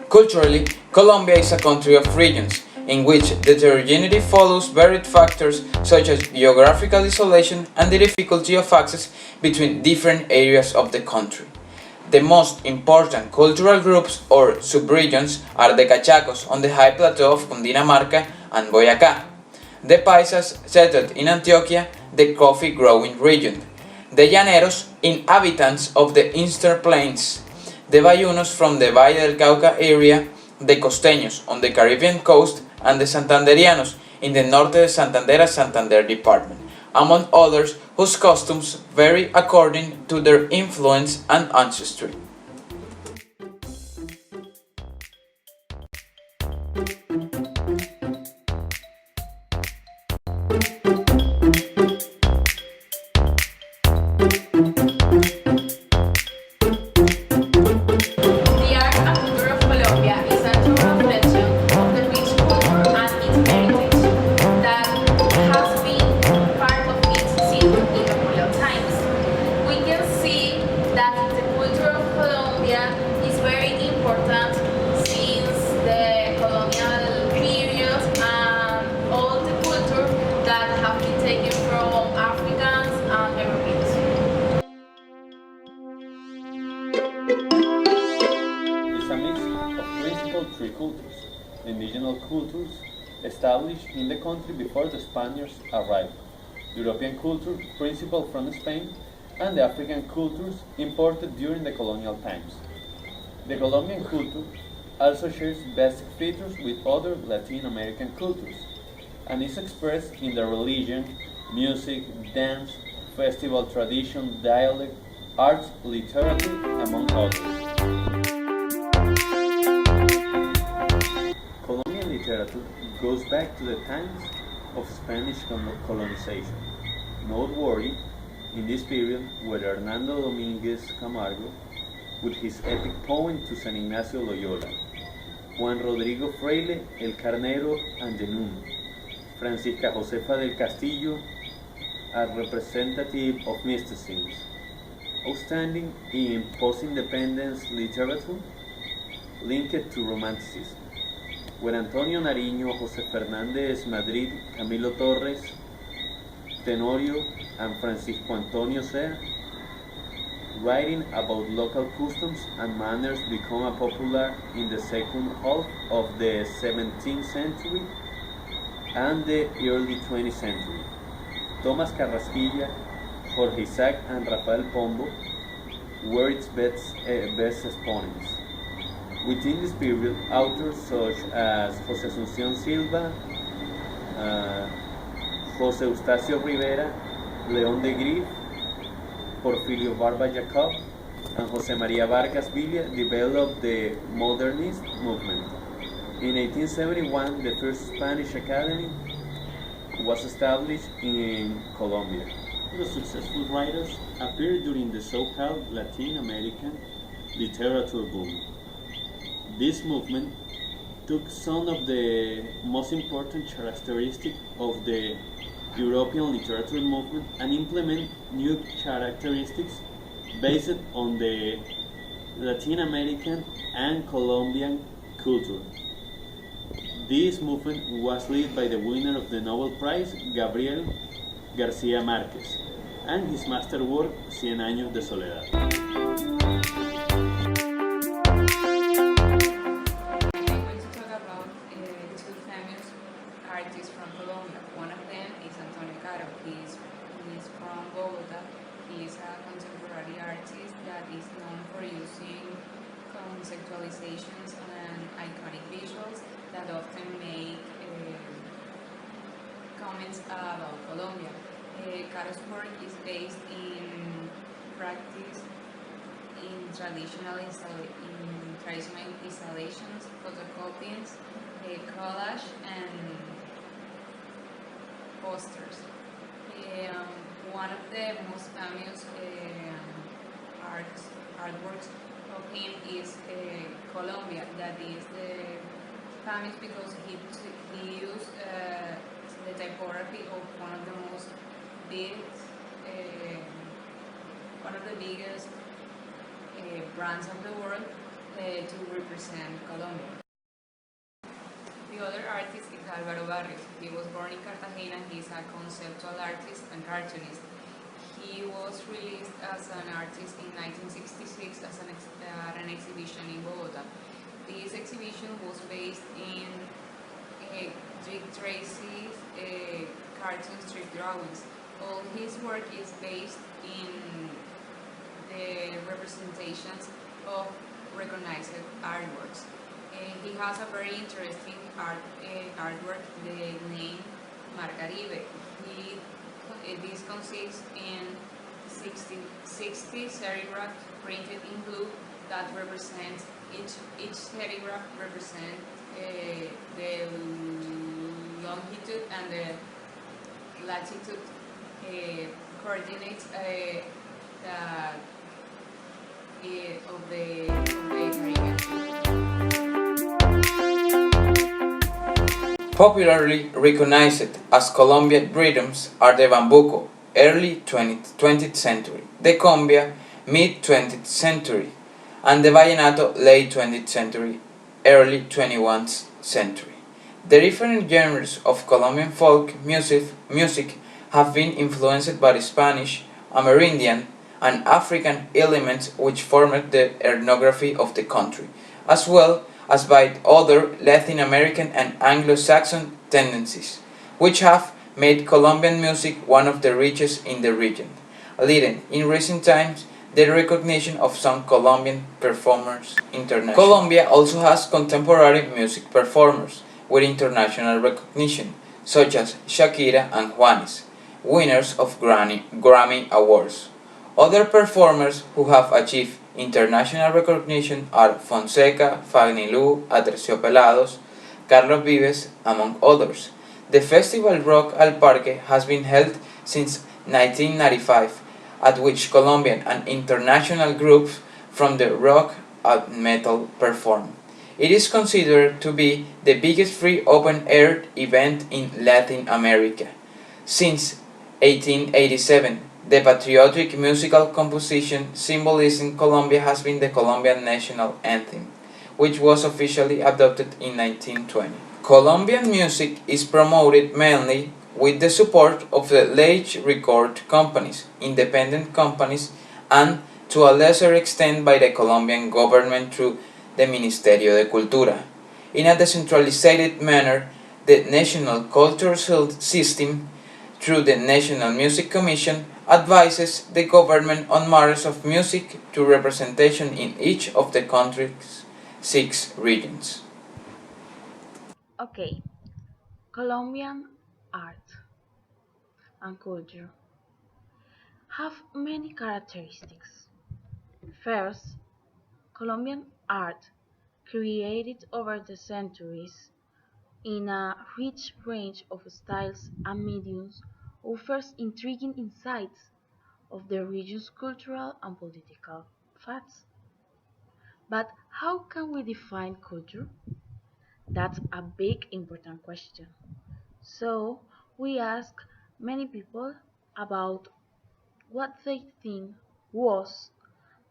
Culturally, Colombia is a country of regions, in which the heterogeneity follows varied factors such as geographical isolation and the difficulty of access between different areas of the country. The most important cultural groups or subregions are the Cachacos on the high plateau of Cundinamarca and Boyacá, the Paisas settled in Antioquia, the coffee growing region, the Llaneros, inhabitants of the eastern plains, the Bayunos from the Valle del Cauca area, the Costeños on the Caribbean coast, and the Santanderianos in the Norte de Santander department, among others whose customs vary according to their influence and ancestry. The art and culture of Colombia is a true reflection of the rich culture and its heritage that has been part of it since colonial times. We can see that the culture of Colombia is very important since the colonial period and all the culture that have been taken from Africans and Europeans. Is a mix of principal three cultures: the indigenous cultures established in the country before the Spaniards arrived, European culture principal from Spain, and the African cultures imported during the colonial times. The Colombian culture also shares basic features with other Latin American cultures and is expressed in the religion, music, dance, festival tradition, dialect, arts, literature, among others. Colombian literature goes back to the times of Spanish colonization. Noteworthy in this period were Hernando Domínguez Camargo with his epic poem to San Ignacio Loyola, Juan Rodrigo Freile, El Carnero and Genún, Francisca Josefa del Castillo, a representative of mysticism, outstanding in post-independence literature linked to Romanticism, where Antonio Nariño, José Fernández Madrid, Camilo Torres, Tenorio, and Francisco Antonio Sea, writing about local customs and manners become a popular in the second half of the 17th century and the early 20th century. Thomas Carrasquilla, Jorge Isaac, and Rafael Pombo were its best exponents. Within this period, authors such as José Asunción Silva, José Eustacio Rivera, León de Grif, Porfirio Barba Jacob, and José María Vargas Villa developed the modernist movement. In 1871, the first Spanish Academy was established in Colombia. The successful writers appeared during the so-called Latin American literature boom. This movement took some of the most important characteristics of the European literature movement and implemented new characteristics based on the Latin American and Colombian culture. This movement was led by the winner of the Nobel Prize, Gabriel García Márquez, and his masterwork, Cien Años de Soledad. I'm going to talk about two famous artists from Colombia. One of them is Antonio Caro. He is from Bogota. He is a contemporary artist that is known for using conceptualizations and iconic visuals that often make comments about Colombia. Caro's work is based in practice in traditional installations, photocopies, collage, and posters. One of the most famous artworks of him is Colombia, that is famous because he used the typography of one of the most big, one of the biggest brands of the world, to represent Colombia. The other artist is Álvaro Barrios. He was born in Cartagena. He's a conceptual artist and cartoonist. He was released as an artist in 1966 at an exhibition in Bogota. This exhibition was based in Dick Tracy's cartoon strip drawings. All his work is based in the representations of recognized artworks. He has a very interesting artwork, the name Marcaribe. This consists in 60 serigraph printed in blue that represents each serigraph represents the longitude and the latitude coordinates that of the Caribbean. Popularly recognized as Colombian rhythms are the bambuco, early 20th century, the cumbia, mid 20th century, and the vallenato, late 20th century, early 21st century. The different genres of Colombian folk music have been influenced by Spanish, Amerindian, and African elements which formed the ethnography of the country, as well as by other Latin American and Anglo-Saxon tendencies, which have made Colombian music one of the richest in the region, leading in recent times the recognition of some Colombian performers internationally. Colombia also has contemporary music performers with international recognition, such as Shakira and Juanes, winners of Grammy Awards. Other performers who have achieved international recognition are Fonseca, Fagnilú, Aterciopelados, Carlos Vives, among others. The festival Rock al Parque has been held since 1995, at which Colombian and international groups from the rock and metal perform. It is considered to be the biggest free open-air event in Latin America. Since 1887, the patriotic musical composition symbolizing Colombia has been the Colombian national anthem, which was officially adopted in 1920. Colombian music is promoted mainly with the support of the large record companies, independent companies, and to a lesser extent by the Colombian government through the Ministerio de Cultura. In a decentralized manner, the national cultural system, through the National Music Commission, advises the government on matters of music to representation in each of the country's 6 regions. Okay, Colombian art and culture have many characteristics. First, Colombian art, created over the centuries in a rich range of styles and mediums, offers intriguing insights of the region's cultural and political facts. But how can we define culture? That's a big important question. So we ask many people about what they think was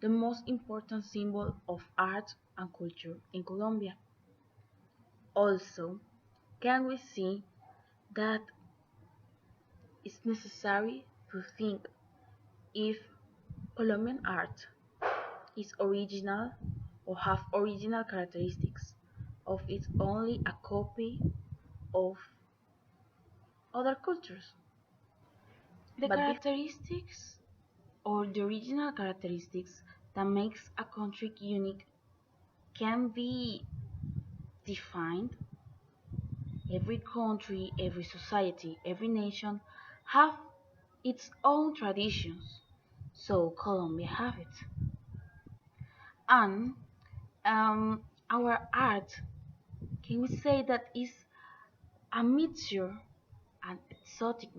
the most important symbol of art and culture in Colombia. Also, can we see that it's necessary to think if Colombian art is original or have original characteristics of it's only a copy of other cultures. The characteristics or the original characteristics that makes a country unique can be defined. Every country, every society, every nation have its own traditions. So Colombia have it. And our art, can we say that is a mixture, an exotic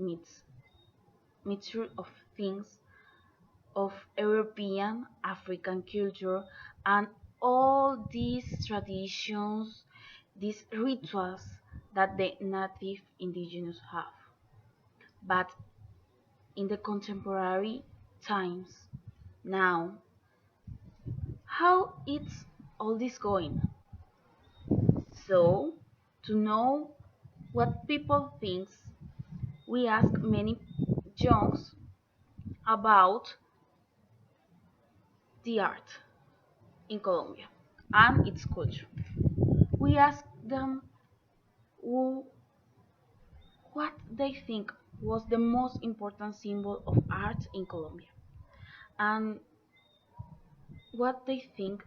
mixture of things of European, African culture, and all these traditions, these rituals that the native indigenous have. But in the contemporary times, now, how it's all this going? So, to know what people think, we ask many youngs about the art in Colombia and its culture. We ask them who, what they think was the most important symbol of art in Colombia and what they think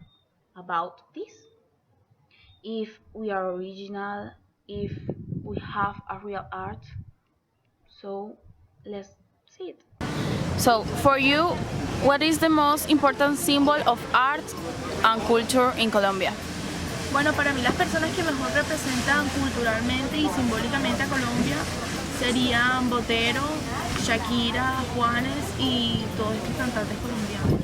about this. If we are original, if we have a real art. So let's see it. So, for you, what is the most important symbol of art and culture in Colombia? Bueno, para mí las personas que mejor representan culturalmente y simbólicamente a Colombia serían Botero, Shakira, Juanes y todos estos cantantes colombianos.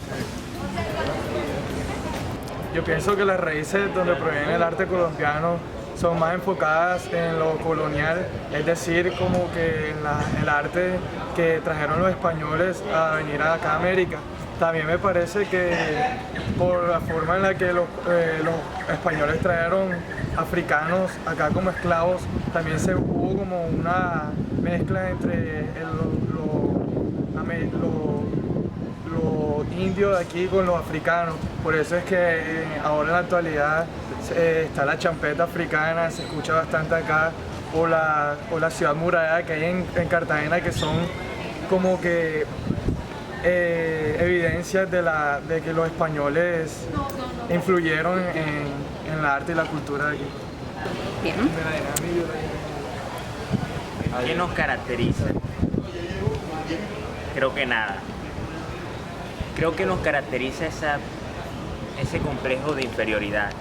Yo pienso que las raíces donde proviene el arte colombiano son más enfocadas en lo colonial, es decir, como que en el arte que trajeron los españoles a venir acá a América. También me parece que por la forma en la que los españoles trajeron africanos acá como esclavos, también se hubo como una mezcla entre los indios de aquí con los africanos. Por eso es que ahora en la actualidad está la champeta africana, se escucha bastante acá, o la ciudad murallada que hay en Cartagena, que son como que evidencias de que los españoles influyeron en el arte y la cultura de aquí. Bien. ¿Qué nos caracteriza? Creo que nada. Creo que nos caracteriza ese complejo de inferioridad.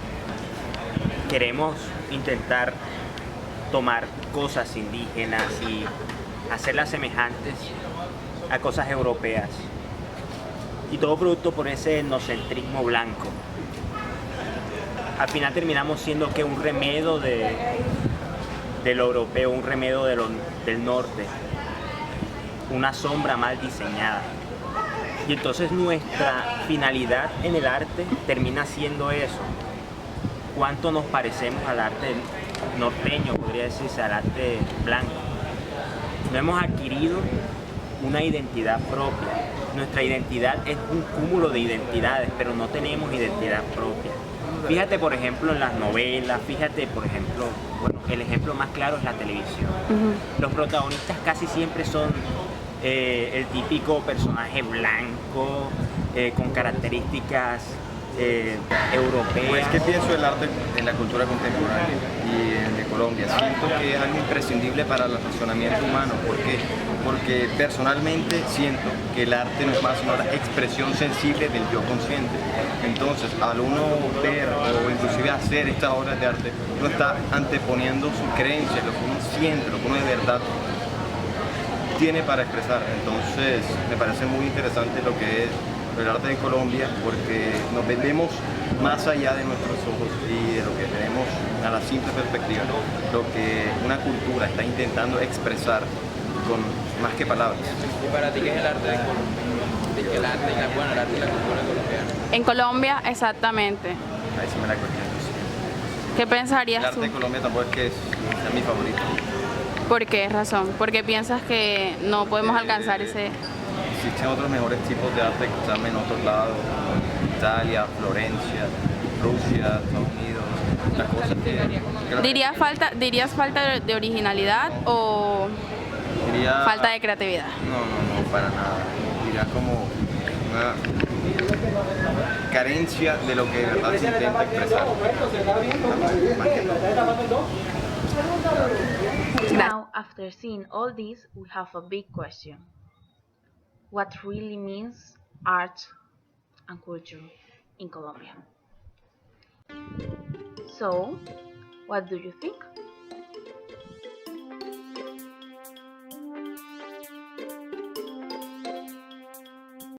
Queremos intentar tomar cosas indígenas y hacerlas semejantes a cosas europeas. Y todo producto por ese etnocentrismo blanco. Al final terminamos siendo que un remedio de lo europeo, un remedio del norte, una sombra mal diseñada. Y entonces nuestra finalidad en el arte termina siendo eso. ¿Cuánto nos parecemos al arte norteño, podría decirse, al arte blanco? No hemos adquirido una identidad propia. Nuestra identidad es un cúmulo de identidades, pero no tenemos identidad propia. Fíjate, por ejemplo, en las novelas, fíjate, por ejemplo, bueno, el ejemplo más claro es la televisión. Los protagonistas casi siempre son el típico personaje blanco, con características europeas. Pues, ¿qué pienso del arte en la cultura contemporánea y de Colombia? Siento que es algo imprescindible para el razonamiento humano. ¿Por qué? Porque personalmente siento que el arte no es más sino la expresión sensible del yo consciente. Entonces, al uno ver o inclusive hacer estas obras de arte, uno está anteponiendo sus creencias, lo que uno siente, lo que uno de verdad tiene para expresar. Entonces, me parece muy interesante lo que es el arte de Colombia, porque nos vemos más allá de nuestros ojos y de lo que tenemos a la simple perspectiva, lo que una cultura está intentando expresar con más que palabras. ¿Y para ti qué es el arte de Colombia? El arte y la cultura colombiana. En Colombia, exactamente. Ahí sí me la cuestión. ¿Qué El pensarías arte tú? de Colombia tampoco es que es mi favorito. ¿Por qué razón? Porque piensas que no podemos alcanzar ese... Existen otros mejores tipos de arte que están en otros lados, como Italia, Florencia, Rusia, Estados Unidos, las cosas que ¿Dirías falta de originalidad o diría, falta de creatividad? No, para nada. Diría como una carencia de lo que de verdad se intenta expresar. Más que todo. Now, after seeing all this, we have a big question. What really means art and culture in Colombia? So, what do you think?